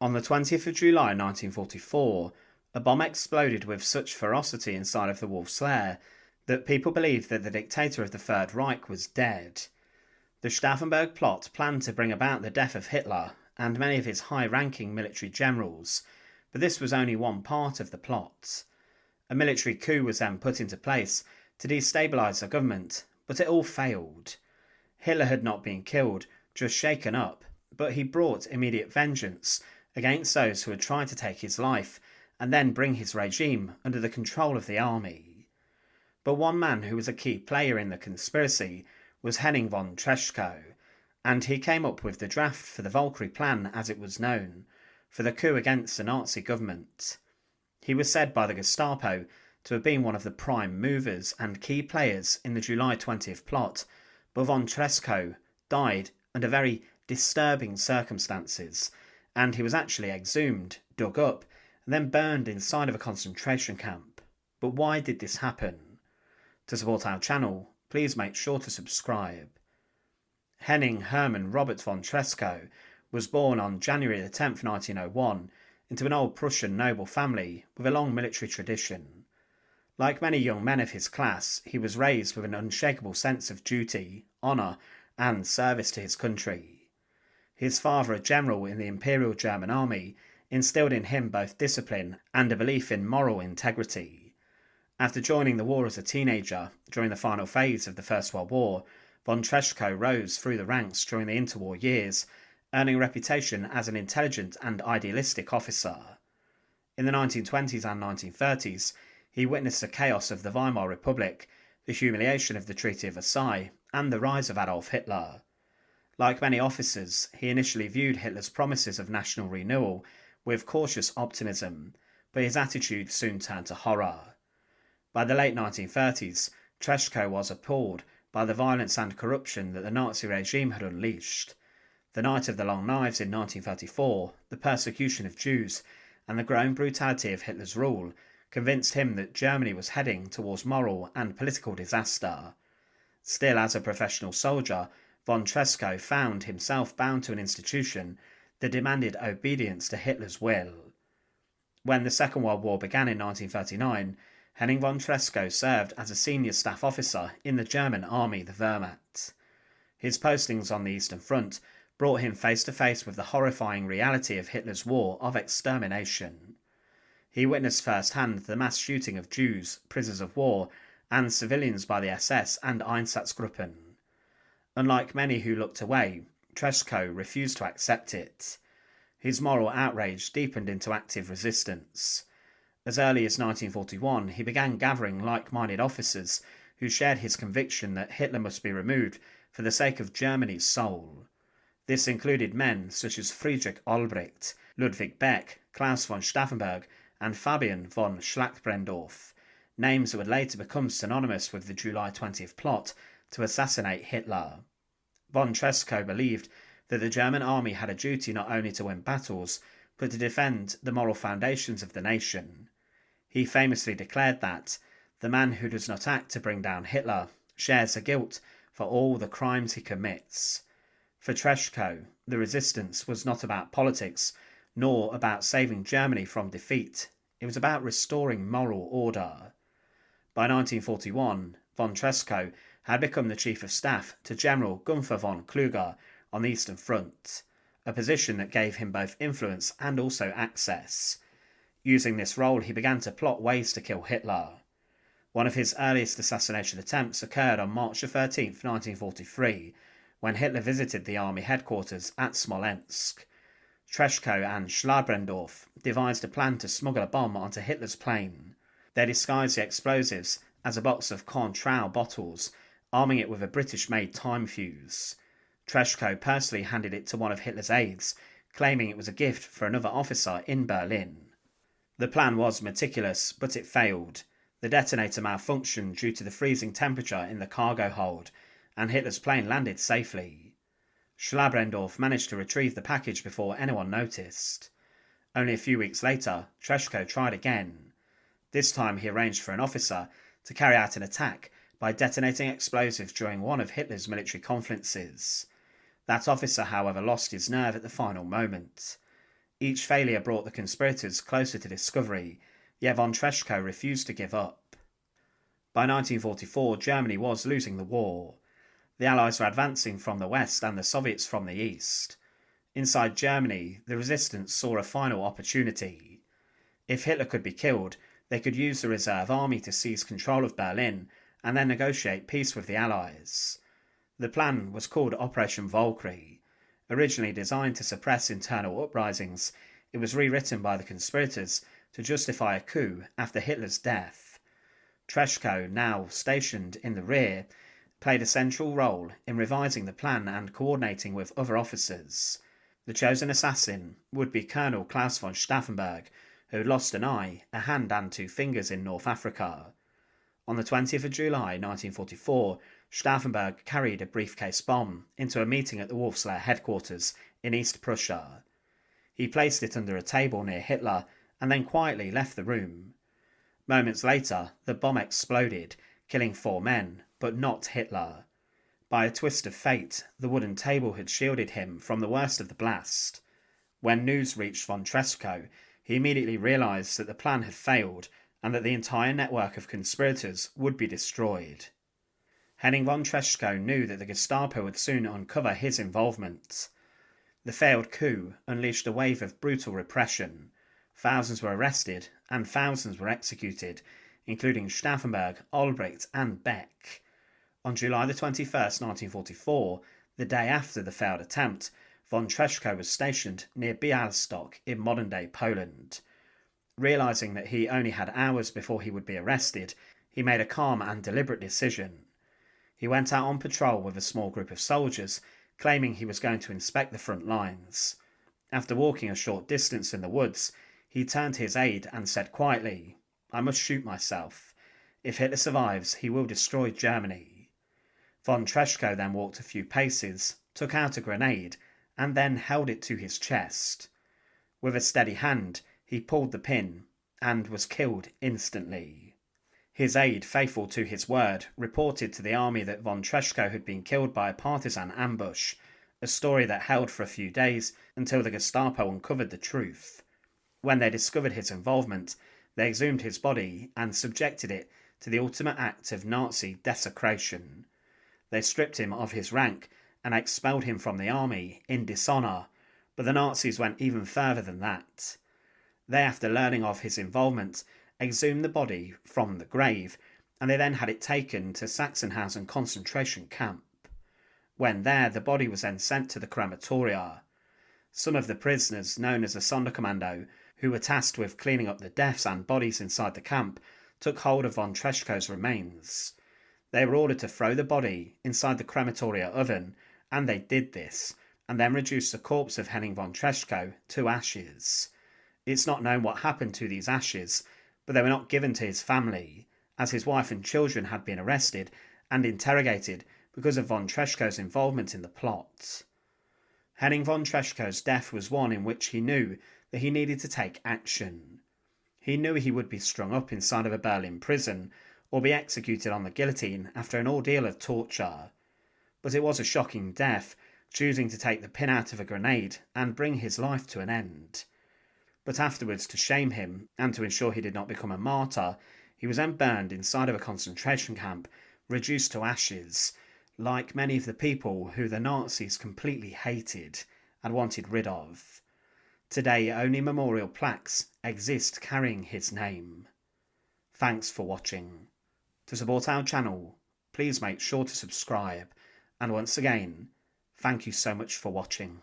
On the 20th of July 1944, a bomb exploded with such ferocity inside of the Wolf's Lair that people believed that the dictator of the Third Reich was dead. The Stauffenberg Plot planned to bring about the death of Hitler and many of his high-ranking military generals, but this was only one part of the plot. A military coup was then put into place to destabilise the government, but it all failed. Hitler had not been killed, just shaken up, but he brought immediate vengeance against those who had tried to take his life and then bring his regime under the control of the army. But one man who was a key player in the conspiracy was Henning von Treschkow, and he came up with the draft for the Valkyrie plan, as it was known, for the coup against the Nazi government. He was said by the Gestapo to have been one of the prime movers and key players in the July 20th plot, but von Tresckow died under very disturbing circumstances, and he was actually exhumed, dug up, and then burned inside of a concentration camp. But why did this happen? To support our channel, please make sure to subscribe. Henning Hermann Robert von Tresckow was born on January 10, 1901, into an old Prussian noble family with a long military tradition. Like many young men of his class, he was raised with an unshakable sense of duty, honour, and service to his country. His father, a general in the Imperial German Army, instilled in him both discipline and a belief in moral integrity. After joining the war as a teenager, during the final phase of the First World War, von Treschkow rose through the ranks during the interwar years, earning a reputation as an intelligent and idealistic officer. In the 1920s and 1930s, he witnessed the chaos of the Weimar Republic, the humiliation of the Treaty of Versailles, and the rise of Adolf Hitler. Like many officers, he initially viewed Hitler's promises of national renewal with cautious optimism, but his attitude soon turned to horror. By the late 1930s, Treschkow was appalled by the violence and corruption that the Nazi regime had unleashed. The Night of the Long Knives in 1934, the persecution of Jews, and the growing brutality of Hitler's rule convinced him that Germany was heading towards moral and political disaster. Still, as a professional soldier, von Tresckow found himself bound to an institution that demanded obedience to Hitler's will. When the Second World War began in 1939, Henning von Tresckow served as a senior staff officer in the German army, the Wehrmacht. His postings on the Eastern Front brought him face to face with the horrifying reality of Hitler's war of extermination. He witnessed firsthand the mass shooting of Jews, prisoners of war, and civilians by the SS and Einsatzgruppen. Unlike many who looked away, Treschkow refused to accept it. His moral outrage deepened into active resistance. As early as 1941, he began gathering like-minded officers who shared his conviction that Hitler must be removed for the sake of Germany's soul. This included men such as Friedrich Albrecht, Ludwig Beck, Klaus von Stauffenberg, and Fabian von Schlackbrendorf, names that would later become synonymous with the July 20th plot to assassinate Hitler. Von Tresckow believed that the German army had a duty not only to win battles, but to defend the moral foundations of the nation. He famously declared that the man who does not act to bring down Hitler shares the guilt for all the crimes he commits. For Treschkow, the resistance was not about politics, nor about saving Germany from defeat. It was about restoring moral order. By 1941, von Tresckow had become the Chief of Staff to General Gunther von Kluge on the Eastern Front, a position that gave him both influence and also access. Using this role, he began to plot ways to kill Hitler. One of his earliest assassination attempts occurred on March 13, 1943, when Hitler visited the army headquarters at Smolensk. Treschkow and Schlabrendorf devised a plan to smuggle a bomb onto Hitler's plane. They disguised the explosives as a box of Cointreau bottles, arming it with a British-made time fuse. Treschkow personally handed it to one of Hitler's aides, claiming it was a gift for another officer in Berlin. The plan was meticulous, but it failed. The detonator malfunctioned due to the freezing temperature in the cargo hold, and Hitler's plane landed safely. Schlabrendorf managed to retrieve the package before anyone noticed. Only a few weeks later, Treschkow tried again. This time he arranged for an officer to carry out an attack by detonating explosives during one of Hitler's military conferences. That officer, however, lost his nerve at the final moment. Each failure brought the conspirators closer to discovery, yet von Tresckow refused to give up. By 1944, Germany was losing the war. The Allies were advancing from the west and the Soviets from the east. Inside Germany, the resistance saw a final opportunity. If Hitler could be killed, they could use the reserve army to seize control of Berlin and then negotiate peace with the Allies. The plan was called Operation Valkyrie. Originally designed to suppress internal uprisings, it was rewritten by the conspirators to justify a coup after Hitler's death. Treschkow, now stationed in the rear, played a central role in revising the plan and coordinating with other officers. The chosen assassin would be Colonel Klaus von Stauffenberg, who had lost an eye, a hand and 2 fingers in North Africa. On the 20th of July 1944, Stauffenberg carried a briefcase bomb into a meeting at the Wolf's Lair headquarters in East Prussia. He placed it under a table near Hitler and then quietly left the room. Moments later, the bomb exploded, killing 4 men, but not Hitler. By a twist of fate, the wooden table had shielded him from the worst of the blast. When news reached von Tresckow, he immediately realised that the plan had failed and that the entire network of conspirators would be destroyed. Henning von Treschkow knew that the Gestapo would soon uncover his involvement. The failed coup unleashed a wave of brutal repression. Thousands were arrested and thousands were executed, including Stauffenberg, Albrecht and Beck. On July 21st, 1944, the day after the failed attempt, von Treschkow was stationed near Białystok in modern-day Poland. Realising that he only had hours before he would be arrested, he made a calm and deliberate decision. He went out on patrol with a small group of soldiers, claiming he was going to inspect the front lines. After walking a short distance in the woods, he turned to his aide and said quietly, "I must shoot myself. If Hitler survives, he will destroy Germany." Von Treschkow then walked a few paces, took out a grenade, and then held it to his chest. With a steady hand, he pulled the pin, and was killed instantly. His aide, faithful to his word, reported to the army that von Treschkow had been killed by a partisan ambush, a story that held for a few days until the Gestapo uncovered the truth. When they discovered his involvement, they exhumed his body and subjected it to the ultimate act of Nazi desecration. They stripped him of his rank and expelled him from the army in dishonour, but the Nazis went even further than that. They, after learning of his involvement, exhumed the body from the grave, and they then had it taken to Sachsenhausen Concentration Camp. When there, the body was then sent to the crematoria. Some of the prisoners, known as the Sonderkommando, who were tasked with cleaning up the deaths and bodies inside the camp, took hold of von Treschkow's remains. They were ordered to throw the body inside the crematoria oven, and they did this, and then reduced the corpse of Henning von Treschkow to ashes. It's not known what happened to these ashes, but they were not given to his family, as his wife and children had been arrested and interrogated because of von Treschkow's involvement in the plot. Henning von Treschkow's death was one in which he knew that he needed to take action. He knew he would be strung up inside of a Berlin prison or be executed on the guillotine after an ordeal of torture. But it was a shocking death, choosing to take the pin out of a grenade and bring his life to an end. But afterwards, to shame him and to ensure he did not become a martyr, he was then burned inside of a concentration camp, reduced to ashes, like many of the people who the Nazis completely hated and wanted rid of. Today, only memorial plaques exist carrying his name. Thanks for watching. To support our channel, please make sure to subscribe, and once again, thank you so much for watching.